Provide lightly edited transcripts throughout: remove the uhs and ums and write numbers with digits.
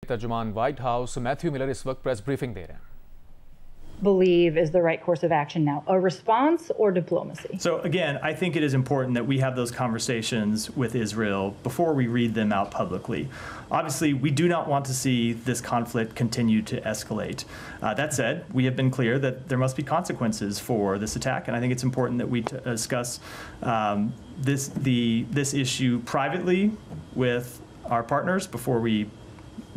तर्जुमान white house Matthew Miller इस वक्त press briefing दे रहे हैं. Believe is the right course of action now? A response or diplomacy? So again, I think it is important that we have those conversations with Israel before we read them out publicly. Obviously, we do not want to see this conflict continue to escalate. That said, we have been clear that there must be consequences for this attack, and I think it's important that we discuss this issue privately with our partners before we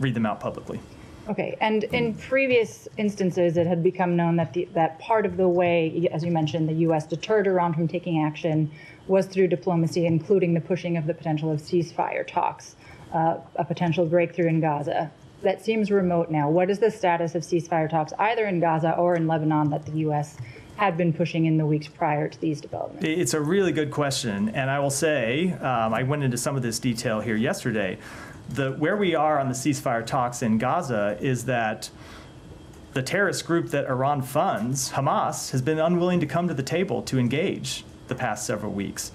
read them out publicly. Okay, and in previous instances, it had become known that that part of the way, as you mentioned, the U.S. deterred Iran from taking action was through diplomacy, including the pushing of the potential of ceasefire talks, a potential breakthrough in Gaza. That seems remote now. What is the status of ceasefire talks, either in Gaza or in Lebanon, that the U.S. had been pushing in the weeks prior to these developments? It's a really good question, and I will say, I went into some of this detail here yesterday. Where we are on the ceasefire talks in Gaza is that the terrorist group that Iran funds, Hamas, has been unwilling to come to the table to engage the past several weeks.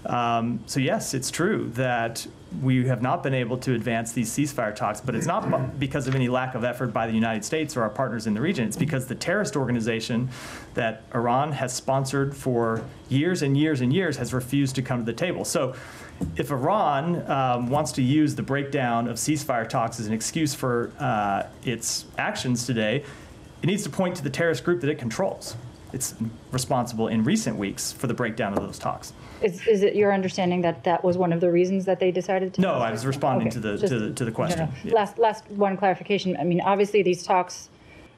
So yes, it's true that we have not been able to advance these ceasefire talks, but it's not because of any lack of effort by the United States or our partners in the region. It's because the terrorist organization that Iran has sponsored for years and years and years has refused to come to the table. So if Iran wants to use the breakdown of ceasefire talks as an excuse for its actions today, it needs to point to the terrorist group that it controls. It's responsible in recent weeks for the breakdown of those talks. Is it your understanding that that was one of the reasons that they decided to? No, I was responding to the question. Yeah. Last one clarification. I mean, obviously these talks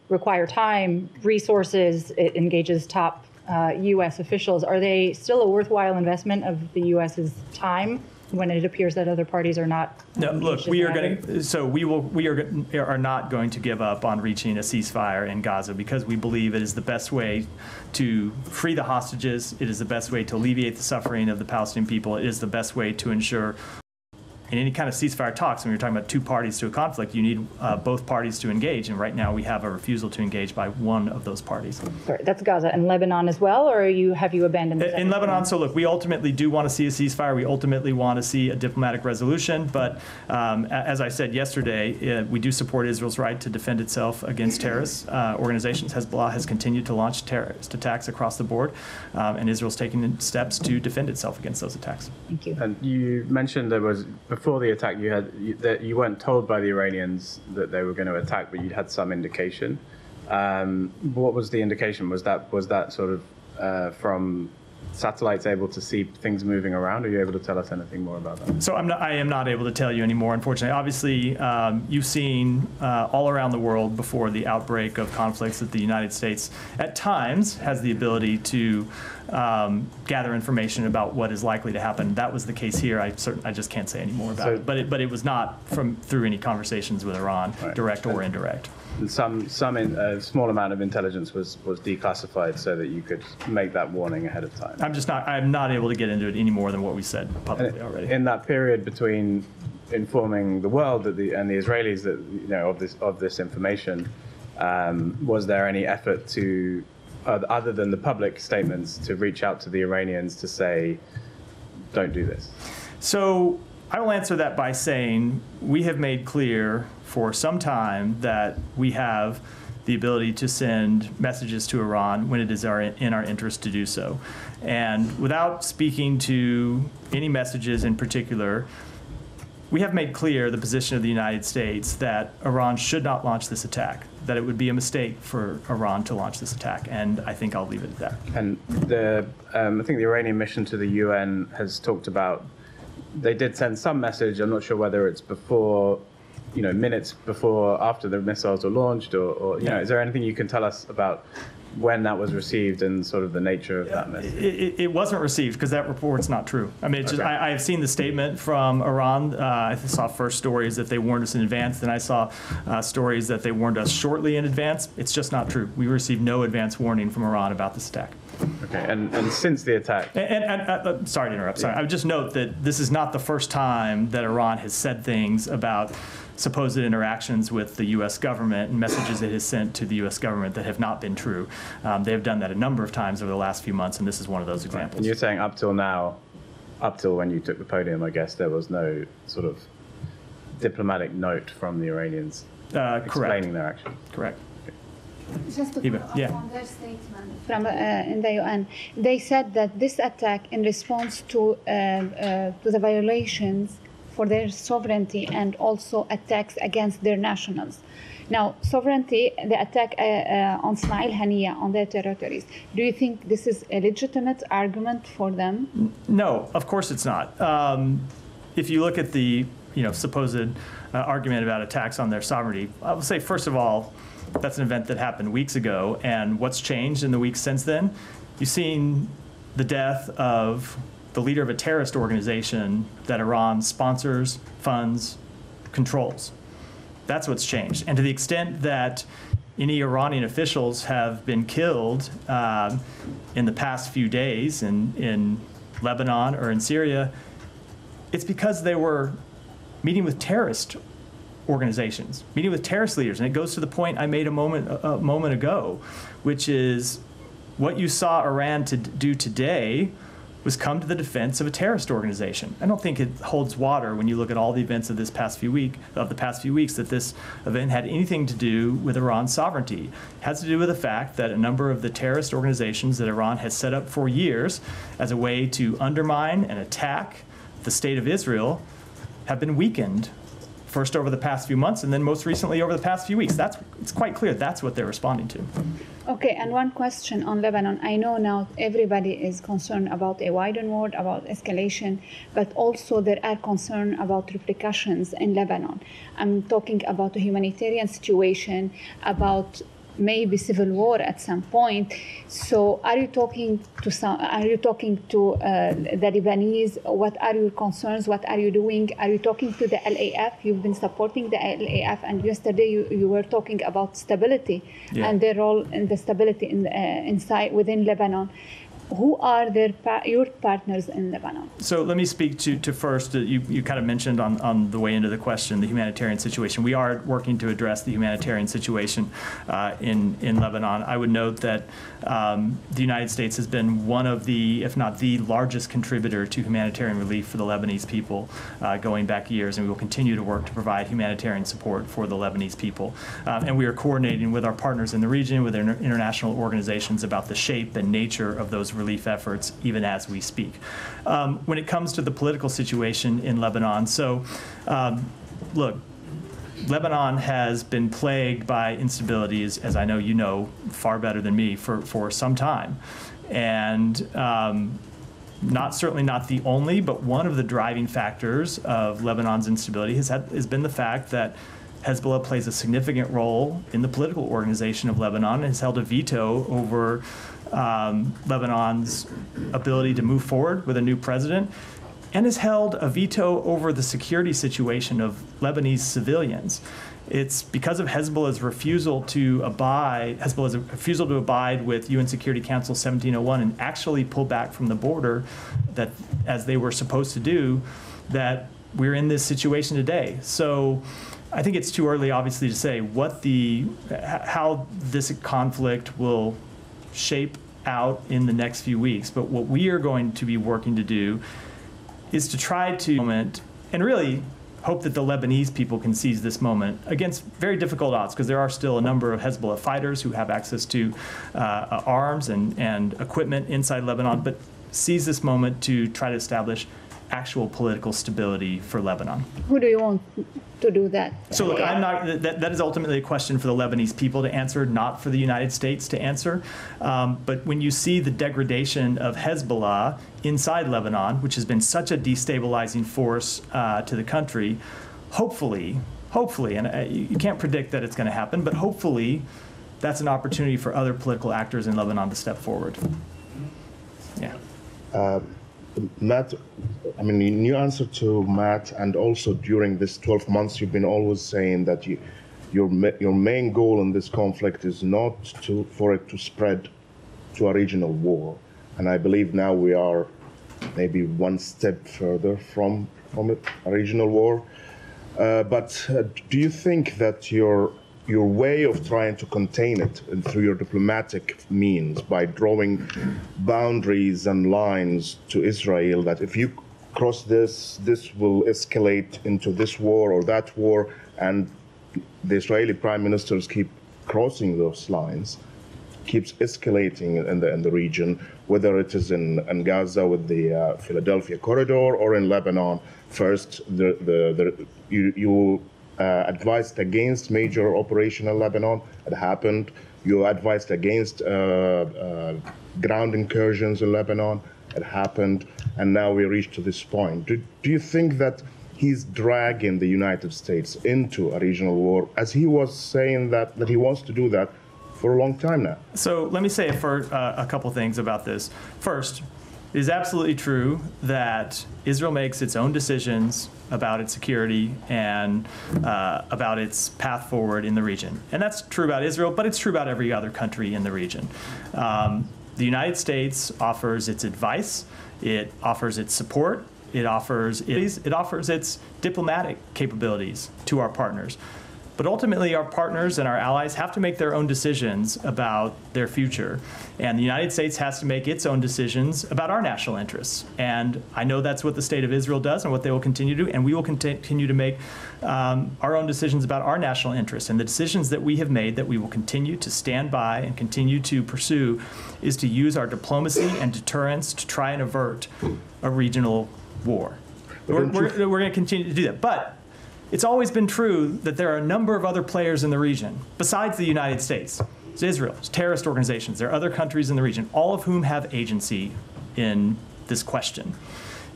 require time, resources. It engages top U.S. officials. Are they still a worthwhile investment of the U.S.'s time when it appears that other parties are not? No, look, we are not going to give up on reaching a ceasefire in Gaza because we believe it is the best way to free the hostages. It is the best way to alleviate the suffering of the Palestinian people. It is the best way to ensure in any kind of ceasefire talks, when you're talking about two parties to a conflict, you need both parties to engage. And right now we have a refusal to engage by one of those parties. Sorry, that's Gaza. And Lebanon as well, or have you abandoned the in Lebanon? So look, we ultimately do want to see a ceasefire. We ultimately want to see a diplomatic resolution. But as I said yesterday, we do support Israel's right to defend itself against terrorist organizations. Hezbollah has continued to launch terrorist attacks across the board, and Israel's taking steps to defend itself against those attacks. Thank you. And you mentioned there was, before the attack, that you weren't told by the Iranians that they were going to attack, but you'd had some indication. What was the indication? Was that sort of from satellites able to see things moving around? Are you able to tell us anything more about that? So I am not able to tell you anymore, unfortunately. Obviously, you've seen all around the world before the outbreak of conflicts that the United States at times has the ability to gather information about what is likely to happen. That was the case here. I just can't say any more about it. But it was not through any conversations with Iran, right, direct or indirect. Some small amount of intelligence was declassified so that you could make that warning ahead of time. I'm not able to get into it any more than what we said publicly already. In that period between informing the world and the Israelis that of this information, was there any effort to, other than the public statements, to reach out to the Iranians to say, don't do this? So I will answer that by saying we have made clear for some time that we have the ability to send messages to Iran when it is in our interest to do so. And without speaking to any messages in particular, we have made clear the position of the United States that Iran should not launch this attack, that it would be a mistake for Iran to launch this attack, and I think I'll leave it at that. And I think the Iranian mission to the UN has talked about, they did send some message. I'm not sure whether it's before, minutes before, after the missiles were launched, or is there anything you can tell us about when that was received and sort of the nature of that message? It wasn't received because that report's not true. I mean, I have seen the statement from Iran. I saw first stories that they warned us in advance, then I saw stories that they warned us shortly in advance. It's just not true. We received no advance warning from Iran about this attack. Okay, and since the attack... And sorry to interrupt. Sorry. I would just note that this is not the first time that Iran has said things about supposed interactions with the U.S. government and messages it has sent to the U.S. government that have not been true. They have done that a number of times over the last few months, and this is one of those examples. And you're saying up till now, up till when you took the podium, I guess, there was no sort of diplomatic note from the Iranians Correct. explaining their action. Correct. Just to Eva, follow up yeah. on their statement from in the UN, they said that this attack in response to the violations for their sovereignty and also attacks against their nationals. Now, sovereignty, the attack on Ismail Haniyeh on their territories. Do you think this is a legitimate argument for them? No, of course it's not. If you look at the supposed argument about attacks on their sovereignty, I would say first of all, that's an event that happened weeks ago, and what's changed in the weeks since then? You've seen the death of the leader of a terrorist organization that Iran sponsors, funds, controls. That's what's changed. And to the extent that any Iranian officials have been killed in the past few days in Lebanon or in Syria, it's because they were meeting with terrorist organizations, meeting with terrorist leaders. And it goes to the point I made a moment ago, which is what you saw Iran to do today was come to the defense of a terrorist organization. I don't think it holds water when you look at all the events of the past few weeks that this event had anything to do with Iran's sovereignty. It has to do with the fact that a number of the terrorist organizations that Iran has set up for years as a way to undermine and attack the state of Israel have been weakened, first over the past few months and then most recently over the past few weeks. It's quite clear that's what they're responding to. Okay, and one question on Lebanon. I know now everybody is concerned about a widened war, about escalation, but also there are concerns about repercussions in Lebanon. I'm talking about the humanitarian situation, about maybe civil war at some point. So are you talking to the Lebanese? What are your concerns? What are you doing? Are you talking to the LAF? You've been supporting the LAF, and yesterday you were talking about stability and their role in the stability inside within Lebanon. Who are your partners in Lebanon? So let me speak to first, you kind of mentioned on the way into the question, the humanitarian situation. We are working to address the humanitarian situation in Lebanon. I would note that the United States has been one of the, if not the largest contributor to humanitarian relief for the Lebanese people going back years, and we will continue to work to provide humanitarian support for the Lebanese people. And we are coordinating with our partners in the region, with international organizations about the shape and nature of those relief efforts even as we speak. When it comes to the political situation in Lebanon, look, Lebanon has been plagued by instability, as I know you know far better than me, for some time. And certainly not the only, but one of the driving factors of Lebanon's instability has been the fact that Hezbollah plays a significant role in the political organization of Lebanon and has held a veto over Lebanon's ability to move forward with a new president, and has held a veto over the security situation of Lebanese civilians. It's because of Hezbollah's refusal to abide with UN Security Council 1701 and actually pull back from the border, that as they were supposed to do, that we're in this situation today. So I think it's too early, obviously, to say how this conflict will shape out in the next few weeks. But what we are going to be working to do is to try to moment and really hope that the Lebanese people can seize this moment against very difficult odds, because there are still a number of Hezbollah fighters who have access to arms and equipment inside Lebanon, but seize this moment to try to establish actual political stability for Lebanon. Who do you want to do that? So look, that is ultimately a question for the Lebanese people to answer, not for the United States to answer. But when you see the degradation of Hezbollah inside Lebanon, which has been such a destabilizing force to the country, hopefully, and you can't predict that it's going to happen, but hopefully that's an opportunity for other political actors in Lebanon to step forward. Yeah. Matt, I mean, in your answer to Matt, and also during this 12 months, you've been always saying that your main goal in this conflict is not for it to spread to a regional war. And I believe now we are maybe one step further from a regional war. But do you think that your way of trying to contain it and through your diplomatic means by drawing boundaries and lines to Israel, that if you cross this will escalate into this war or that war, and the Israeli prime ministers keep crossing those lines, keeps escalating in the region, whether it is in Gaza with the Philadelphia corridor or in Lebanon. First, you advised against major operation in Lebanon. It happened. You advised against ground incursions in Lebanon. It happened. And now we reached to this point. Do you think that he's dragging the United States into a regional war, as he was saying that he wants to do that for a long time now? So let me say a couple things about this. First, it is absolutely true that Israel makes its own decisions about its security and about its path forward in the region. And that's true about Israel, but it's true about every other country in the region. The United States offers its advice, it offers its support, it offers its diplomatic capabilities to our partners. But ultimately, our partners and our allies have to make their own decisions about their future. And the United States has to make its own decisions about our national interests. And I know that's what the State of Israel does and what they will continue to do. And we will continue to make our own decisions about our national interests. And the decisions that we have made that we will continue to stand by and continue to pursue is to use our diplomacy and deterrence to try and avert a regional war. We're going to continue to do that. But it's always been true that there are a number of other players in the region besides the United States. It's Israel, it's terrorist organizations, there are other countries in the region, all of whom have agency in this question.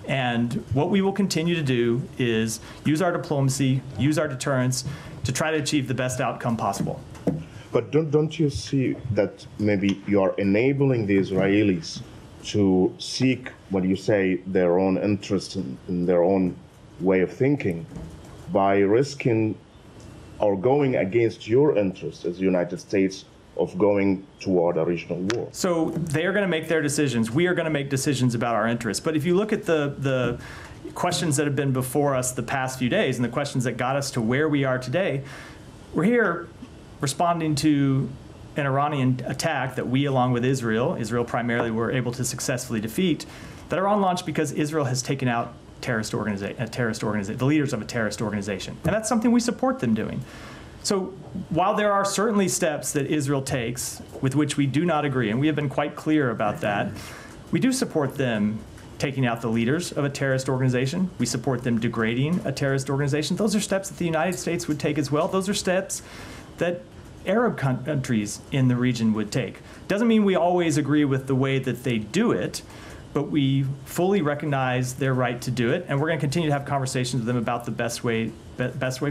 And what we will continue to do is use our diplomacy, use our deterrence to try to achieve the best outcome possible. But don't you see that maybe you are enabling the Israelis to seek, what you say, their own interest in their own way of thinking, by risking or going against your interest as the United States of going toward a regional war? So they are going to make their decisions. We are going to make decisions about our interests. But if you look at the questions that have been before us the past few days and the questions that got us to where we are today, we're here responding to an Iranian attack that we, along with Israel primarily, were able to successfully defeat, that Iran launched because Israel has taken out the leaders of a terrorist organization. And that's something we support them doing. So while there are certainly steps that Israel takes with which we do not agree, and we have been quite clear about that, we do support them taking out the leaders of a terrorist organization. We support them degrading a terrorist organization. Those are steps that the United States would take as well. Those are steps that Arab countries in the region would take. Doesn't mean we always agree with the way that they do it, but we fully recognize their right to do it, and we're going to continue to have conversations with them about the best way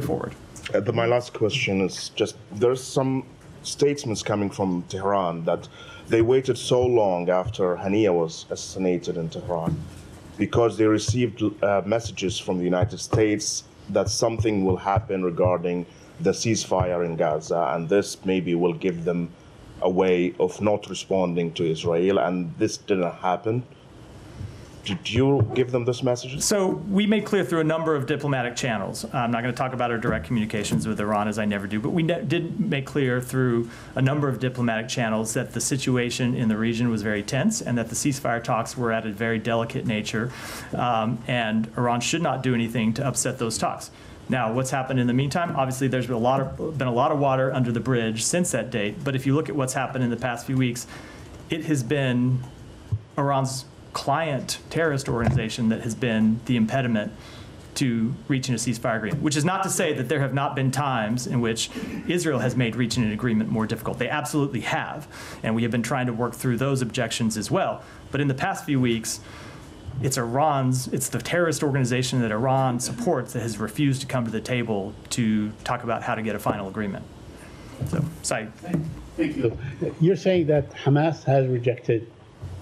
forward. My last question is just, there's some statements coming from Tehran that they waited so long after Haniya was assassinated in Tehran because they received messages from the United States that something will happen regarding the ceasefire in Gaza, and this maybe will give them a way of not responding to Israel, and this didn't happen. Did you give them this message? So we made clear through a number of diplomatic channels. I'm not going to talk about our direct communications with Iran, as I never do, but we did make clear through a number of diplomatic channels that the situation in the region was very tense and that the ceasefire talks were at a very delicate nature, and Iran should not do anything to upset those talks. Now, what's happened in the meantime? Obviously, there's been a lot of water under the bridge since that date, but if you look at what's happened in the past few weeks, it has been Iran's client terrorist organization that has been the impediment to reaching a ceasefire agreement, which is not to say that there have not been times in which Israel has made reaching an agreement more difficult. They absolutely have, and we have been trying to work through those objections as well. But in the past few weeks, it's the terrorist organization that Iran supports that has refused to come to the table to talk about how to get a final agreement. So, Saeed. Thank you. You're saying that Hamas has rejected,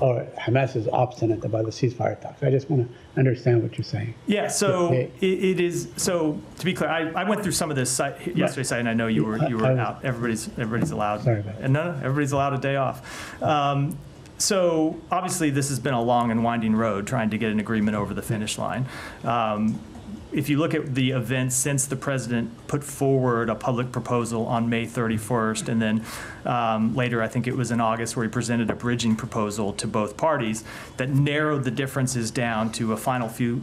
or Hamas is obstinate about the ceasefire talks. I just want to understand what you're saying. Yeah, so it is. So to be clear, I went through some of this yesterday, Saeed, and I know you were out. Everybody's allowed. Sorry about that. And no, everybody's allowed a day off. So obviously, this has been a long and winding road trying to get an agreement over the finish line. if you look at the events since the president put forward a public proposal on May 31st, and then later, I think it was in August, where he presented a bridging proposal to both parties that narrowed the differences down to a final few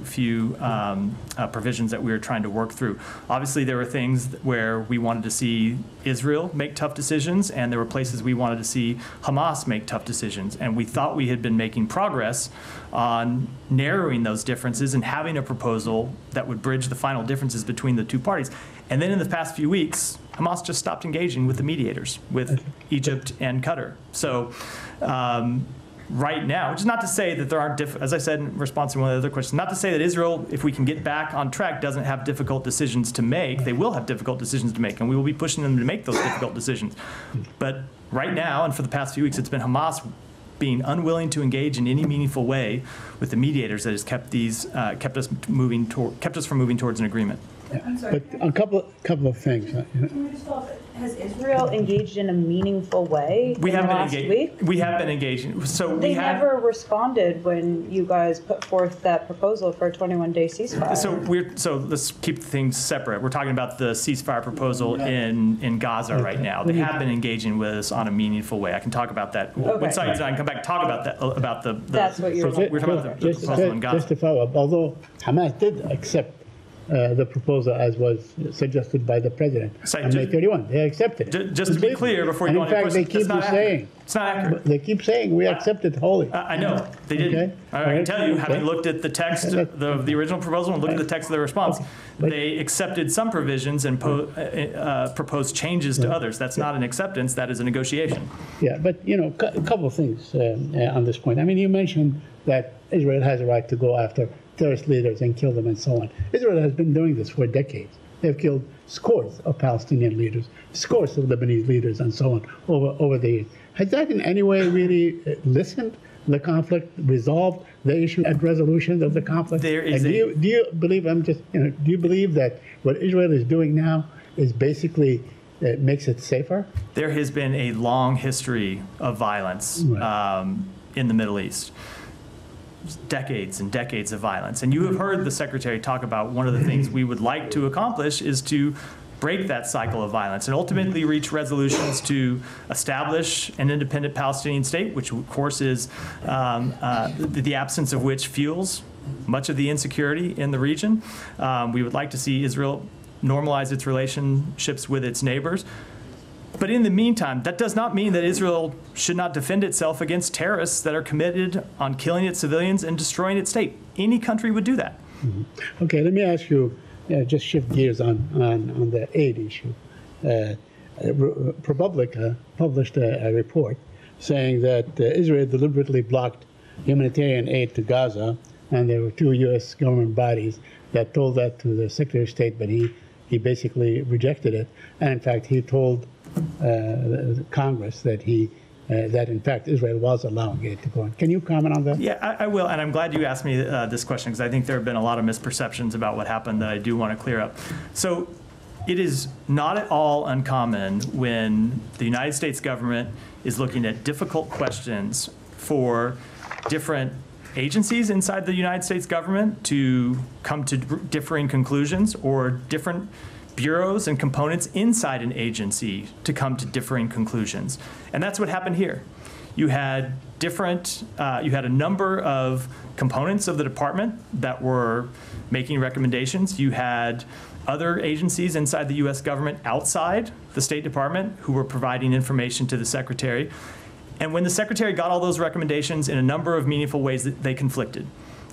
provisions that we were trying to work through. Obviously, there were things where we wanted to see Israel make tough decisions, and there were places we wanted to see Hamas make tough decisions. And we thought we had been making progress on narrowing those differences and having a proposal that would bridge the final differences between the two parties. And then in the past few weeks, Hamas just stopped engaging with the mediators, with Egypt and Qatar. So right now, which is not to say that there aren't, as I said in response to one of the other questions, not to say that Israel, if we can get back on track, doesn't have difficult decisions to make. They will have difficult decisions to make, and we will be pushing them to make those difficult decisions. But right now, and for the past few weeks, it's been Hamas being unwilling to engage in any meaningful way with the mediators that has kept us from moving towards an agreement. Yeah. But a couple of things. Has Israel engaged in a meaningful way We in have the been last engaged. week? We have been engaging. So They we have. never responded when you guys put forth that proposal for a 21-day ceasefire. So let's keep things separate. We're talking about the ceasefire proposal in Gaza right now. They have been engaging with us on a meaningful way. I can talk about that. Okay. When Saeed's on, I can come back and talk about that, about the That's what you're we're talking about the proposal in Gaza. Just to follow up, although Hamas did accept the proposal as was suggested by the president on May 31, they accepted it. Just to be clear, before you go on, in fact, they keep saying it's not accurate. They keep saying we accept it wholly. I know they didn't. Okay. I can tell you, having Okay. looked at the text, the original proposal, and looked at the text of the response, they accepted some provisions and proposed changes to others. That's not an acceptance. That is a negotiation. Yeah, but a couple of things on this point. I mean, you mentioned that Israel has a right to go after terrorist leaders and kill them and so on. Israel has been doing this for decades. They've killed scores of Palestinian leaders, scores of Lebanese leaders, and so on over the years. Has that in any way really lessened the conflict, resolved the issue and resolution of the conflict? There is do you believe? Do you believe that what Israel is doing now is basically makes it safer? There has been a long history of violence in the Middle East. Decades and decades of violence. And you have heard the Secretary talk about one of the things we would like to accomplish is to break that cycle of violence and ultimately reach resolutions to establish an independent Palestinian state, which of course is the absence of which fuels much of the insecurity in the region. We would like to see Israel normalize its relationships with its neighbors. But in the meantime, that does not mean that Israel should not defend itself against terrorists that are committed on killing its civilians and destroying its state. Any country would do that. Mm-hmm. Okay, let me ask you, just shift gears on the aid issue. ProPublica published a report saying that Israel deliberately blocked humanitarian aid to Gaza, and there were two U.S. government bodies that told that to the Secretary of State, but he basically rejected it. And in fact, he told Congress that that in fact Israel was allowing aid to go on. Can you comment on that? Yeah, I will, and I'm glad you asked me this question because I think there have been a lot of misperceptions about what happened that I do want to clear up. So it is not at all uncommon when the United States government is looking at difficult questions for different agencies inside the United States government to come to differing conclusions, or different bureaus and components inside an agency to come to differing conclusions. And that's what happened here. You had a number of components of the department that were making recommendations. You had other agencies inside the U.S. government outside the State Department who were providing information to the Secretary. And when the Secretary got all those recommendations in a number of meaningful ways, they conflicted.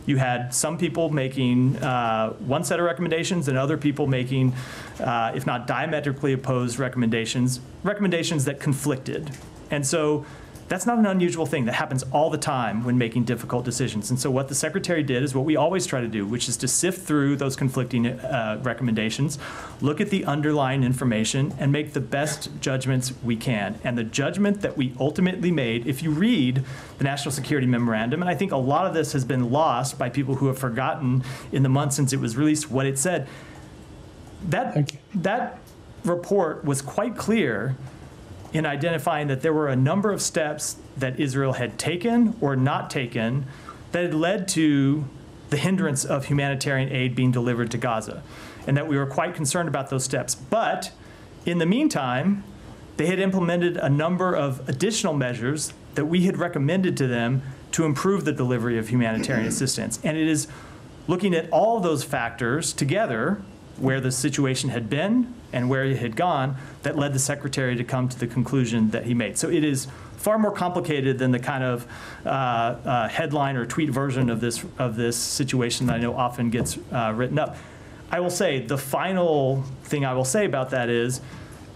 You had some people making one set of recommendations and other people making, if not diametrically opposed recommendations that conflicted. And so that's not an unusual thing. That happens all the time when making difficult decisions. And so what the Secretary did is what we always try to do, which is to sift through those conflicting recommendations, look at the underlying information, and make the best judgments we can. And the judgment that we ultimately made, if you read the National Security Memorandum, and I think a lot of this has been lost by people who have forgotten in the months since it was released what it said, that report was quite clear in identifying that there were a number of steps that Israel had taken or not taken that had led to the hindrance of humanitarian aid being delivered to Gaza, and that we were quite concerned about those steps. But in the meantime, they had implemented a number of additional measures that we had recommended to them to improve the delivery of humanitarian assistance. And it is looking at all of those factors together, where the situation had been and where it had gone, that led the Secretary to come to the conclusion that he made. So it is far more complicated than the kind of headline or tweet version of this situation that I know often gets written up. I will say the final thing I will say about that is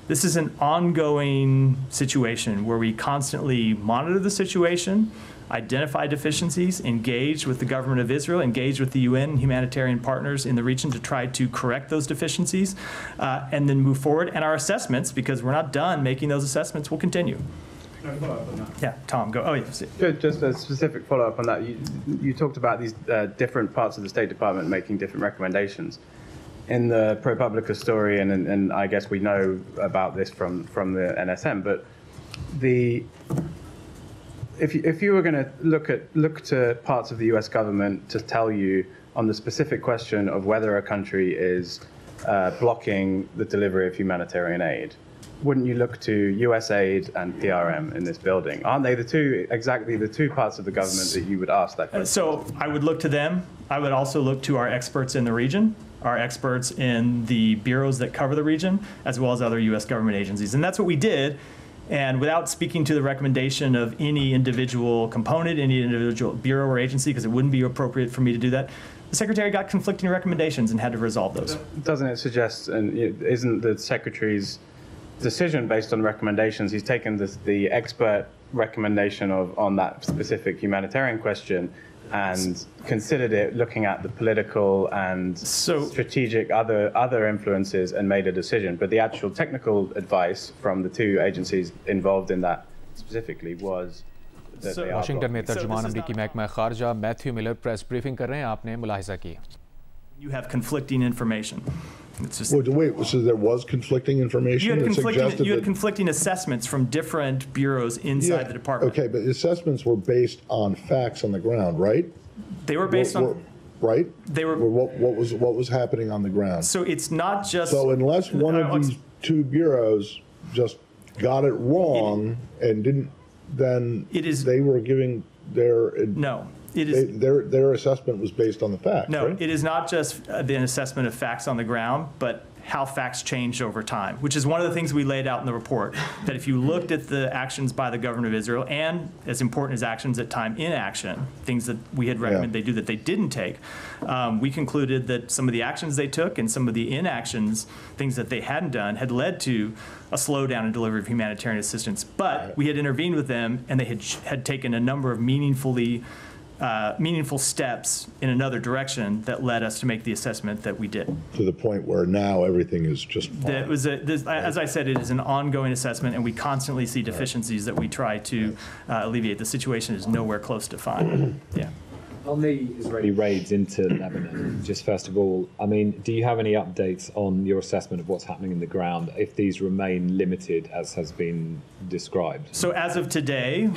this is an ongoing situation where we constantly monitor the situation, identify deficiencies, engage with the government of Israel, engage with the UN and humanitarian partners in the region to try to correct those deficiencies, and then move forward. And our assessments, because we're not done making those assessments, will continue. Yeah, Tom, go. Oh, yes. Just a specific follow-up on that. You talked about these different parts of the State Department making different recommendations. In the ProPublica story, and I guess we know about this from the NSM, but if you were going to look to parts of the U.S. government to tell you on the specific question of whether a country is blocking the delivery of humanitarian aid, wouldn't you look to USAID and PRM in this building? Aren't they exactly the two parts of the government that you would ask that question? So I would look to them. I would also look to our experts in the region, our experts in the bureaus that cover the region, as well as other U.S. government agencies. And that's what we did. And without speaking to the recommendation of any individual component, any individual bureau or agency, because it wouldn't be appropriate for me to do that, the Secretary got conflicting recommendations and had to resolve those. Doesn't it suggest, and isn't the Secretary's decision based on recommendations? He's taken the expert recommendation on that specific humanitarian question and considered it looking at the political and strategic other influences and made a decision. But the actual technical advice from the two agencies involved in that specifically was that they are Washington में तर्जुमान अमरीकी महकमा खारजा Matthew Miller press briefing कर रहे हैं आपने मुलाहिजा की You have conflicting information. It's just, wait, so there was conflicting information? You had conflicting assessments from different bureaus inside the department. Okay, but assessments were based on facts on the ground, right? They were based on... Right? They were... What was happening on the ground? So it's not just... So unless one of these two bureaus just got it wrong and didn't, then they were giving their... No. It is, their assessment was based on the facts, No, right? It is not just an assessment of facts on the ground, but how facts changed over time, which is one of the things we laid out in the report, that if you looked at the actions by the government of Israel, and as important as actions at time inaction, things that we had recommended they do that they didn't take, we concluded that some of the actions they took and some of the inactions, things that they hadn't done, had led to a slowdown in delivery of humanitarian assistance. But we had intervened with them, and they had taken a number of meaningful steps in another direction that led us to make the assessment that we did. To the point where now everything is just fine. As I said, it is an ongoing assessment, and we constantly see deficiencies that we try to alleviate. The situation is nowhere close to fine. Yeah. On the Israeli raids into Lebanon, just first of all, I mean, do you have any updates on your assessment of what's happening in the ground, if these remain limited as has been described? So as of today,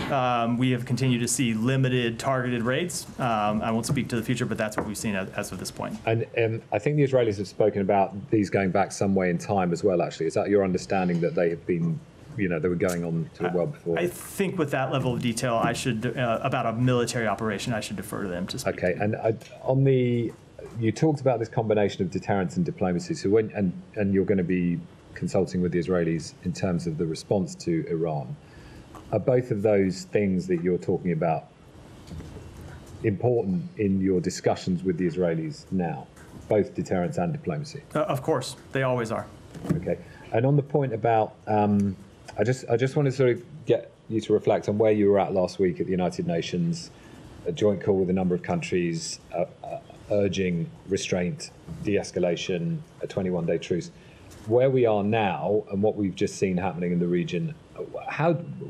we have continued to see limited targeted raids. I won't speak to the future, but that's what we've seen as of this point. And I think the Israelis have spoken about these going back some way in time as well, actually. Is that your understanding that they have been, they were going on to it well before? I think with that level of detail, I should, about a military operation, I should defer to them to speak. Okay, and you talked about this combination of deterrence and diplomacy. So and you're going to be consulting with the Israelis in terms of the response to Iran. Are both of those things that you're talking about important in your discussions with the Israelis now? Both deterrence and diplomacy? Of course, they always are. Okay, and on the point about, I just want to sort of get you to reflect on where you were at last week at the United Nations, a joint call with a number of countries urging restraint, de-escalation, a 21-day truce. Where we are now and what we've just seen happening in the region,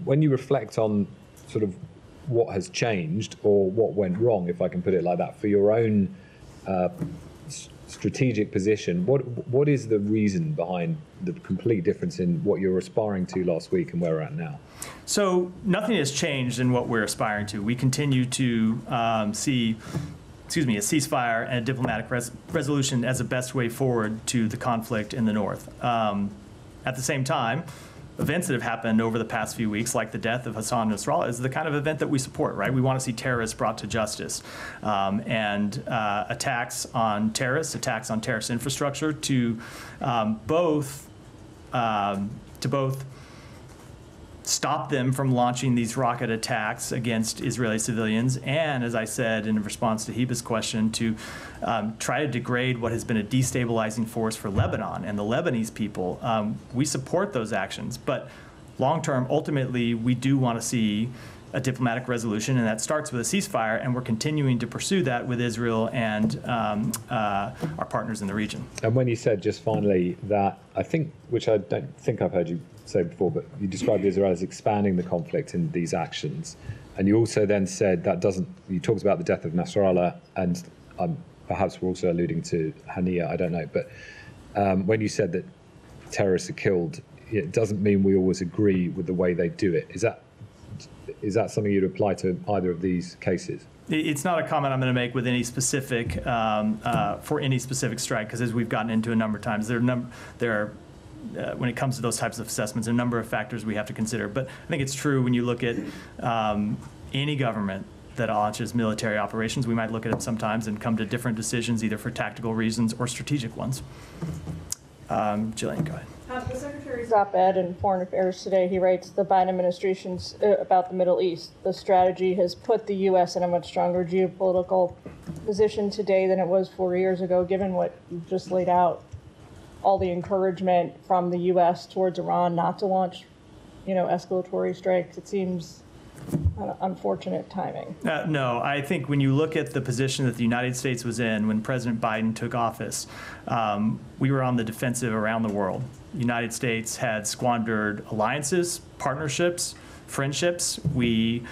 when you reflect on sort of what has changed or what went wrong, if I can put it like that, for your own strategic position, what is the reason behind the complete difference in what you were aspiring to last week and where we're at now? So nothing has changed in what we're aspiring to. We continue to see ceasefire and a diplomatic resolution as the best way forward to the conflict in the north. At the same time, events that have happened over the past few weeks, like the death of Hassan Nasrallah, is the kind of event that we support, right? We want to see terrorists brought to justice. Attacks on terrorist infrastructure to both stop them from launching these rocket attacks against Israeli civilians, and, as I said in response to Hiba's question, to try to degrade what has been a destabilizing force for Lebanon and the Lebanese people. We support those actions, but long-term, ultimately, we do want to see a diplomatic resolution, and that starts with a ceasefire, and we're continuing to pursue that with Israel and our partners in the region. And when you said just finally that, I think, which I don't think I've heard you say before, but you described Israel as expanding the conflict in these actions, and you also then said that doesn't, you talked about the death of Nasrallah, and perhaps we're also alluding to Hania, I don't know, but when you said that terrorists are killed, it doesn't mean we always agree with the way they do it. Is that something you'd apply to either of these cases? It's not a comment I'm going to make with any specific for any specific strike, because as we've gotten into a number of times, there are when it comes to those types of assessments, a number of factors we have to consider. But I think it's true when you look at any government that launches military operations, we might look at it sometimes and come to different decisions, either for tactical reasons or strategic ones. Jillian, go ahead. The Secretary's op-ed in Foreign Affairs today, he writes, the Biden administration's about the Middle East. The strategy has put the U.S. in a much stronger geopolitical position today than it was 4 years ago, given what you've just laid out, all the encouragement from the U.S. towards Iran not to launch, escalatory strikes. It seems unfortunate timing. No, I think when you look at the position that the United States was in when President Biden took office, we were on the defensive around the world. The United States had squandered alliances, partnerships, friendships. We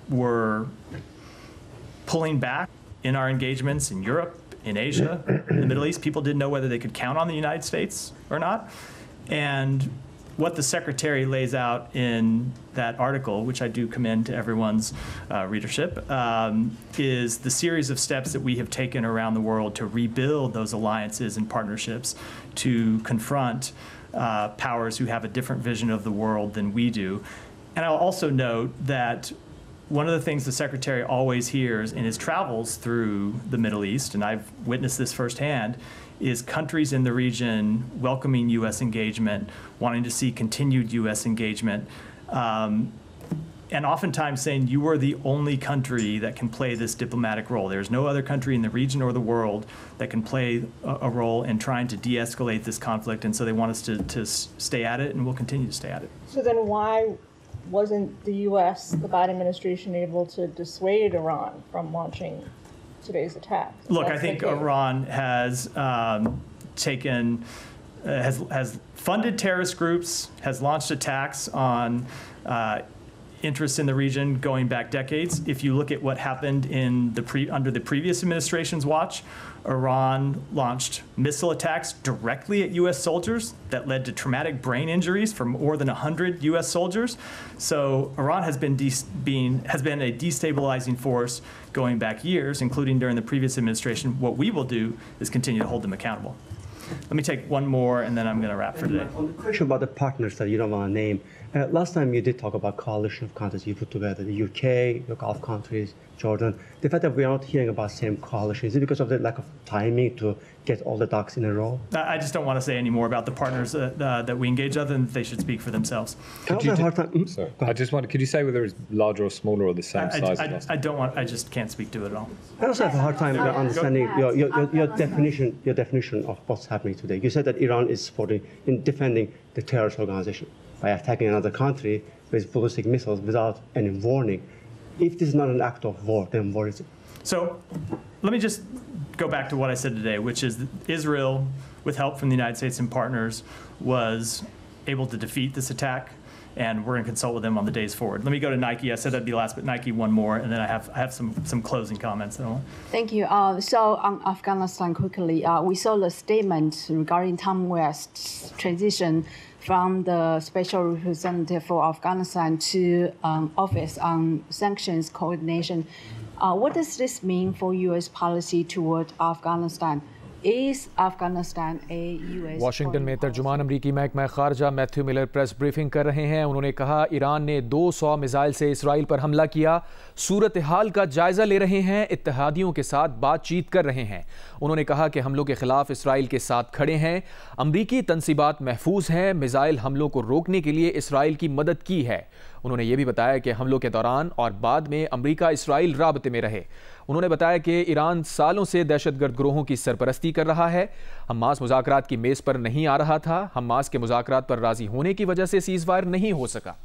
were pulling back in our engagements in Europe, in Asia, in the Middle East. People didn't know whether they could count on the United States or not. And what the Secretary lays out in that article, which I do commend to everyone's readership, is the series of steps that we have taken around the world to rebuild those alliances and partnerships, to confront powers who have a different vision of the world than we do. And I'll also note that one of the things the Secretary always hears in his travels through the Middle East, and I've witnessed this firsthand, is countries in the region welcoming U.S. engagement, wanting to see continued U.S. engagement, and oftentimes saying you are the only country that can play this diplomatic role. There's no other country in the region or the world that can play a role in trying to de-escalate this conflict, and so they want us to stay at it, and we'll continue to stay at it. So then why wasn't the U.S., the Biden administration, able to dissuade Iran from launching today's attack? Look, I think Iran has has funded terrorist groups, has launched attacks on interests in the region going back decades. If you look at what happened in under the previous administration's watch, Iran launched missile attacks directly at U.S. soldiers that led to traumatic brain injuries for more than 100 U.S. soldiers. So Iran has been a destabilizing force going back years, including during the previous administration. What we will do is continue to hold them accountable. Let me take one more, and then I'm going to wrap for today. On the question about the partners that you don't want to name, last time you did talk about coalition of countries you put together, the UK, the Gulf countries, Jordan. The fact that we are not hearing about same coalition, is it because of the lack of timing to get all the ducks in a row? I just don't want to say any more about the partners that we engage, other than they should speak for themselves. Sorry, I just wonder, could you say whether it's larger or smaller or the same size? I just can't speak to it at all. I also have a hard time understanding your definition of what's happening today. You said that Iran is supporting in defending the terrorist organization by attacking another country with ballistic missiles without any warning. If this is not an act of war, then what is it? So let me just go back to what I said today, which is that Israel, with help from the United States and partners, was able to defeat this attack. and we're going to consult with them on the days forward. Let me go to Nike. I said that'd be last, but Nike one more, and then I have some closing comments. Thank you. So on Afghanistan, quickly, we saw the statement regarding Tom West's transition from the Special Representative for Afghanistan to Office on Sanctions Coordination. What does this mean for U.S. policy toward Afghanistan? Is Afghanistan a US Washington में तर्जुमान अमरीकी महकमा खारजा Matthew Miller press briefing कर रहे हैं। उन्होंने कहा Iran ने 200 missile से इसराइल पर हमला किया, सूरत हाल का जायजा ले रहे हैं, इत्तेहादियों के साथ बातचीत कर रहे हैं। उन्होंने कहा कि हमलों के खिलाफ इसराइल के साथ खड़े हैं, अमरीकी तनसीबात महफूज हैं, मिसाइल हमलों को रोकने के लिए इसराइल की मदद की है। उन्होंने ये भी बताया कि हमलों के दौरान और बाद में अमरीका इसराइल राबते में रहे। उन्होंने बताया कि ईरान सालों से दहशतगर्द गिरोहों की सरपरस्ती कर रहा है, हमास मुज़ाकरात की मेज़ पर नहीं आ रहा था, हमास के मुज़ाकरात पर राज़ी होने की वजह से सीज़फायर नहीं हो सका।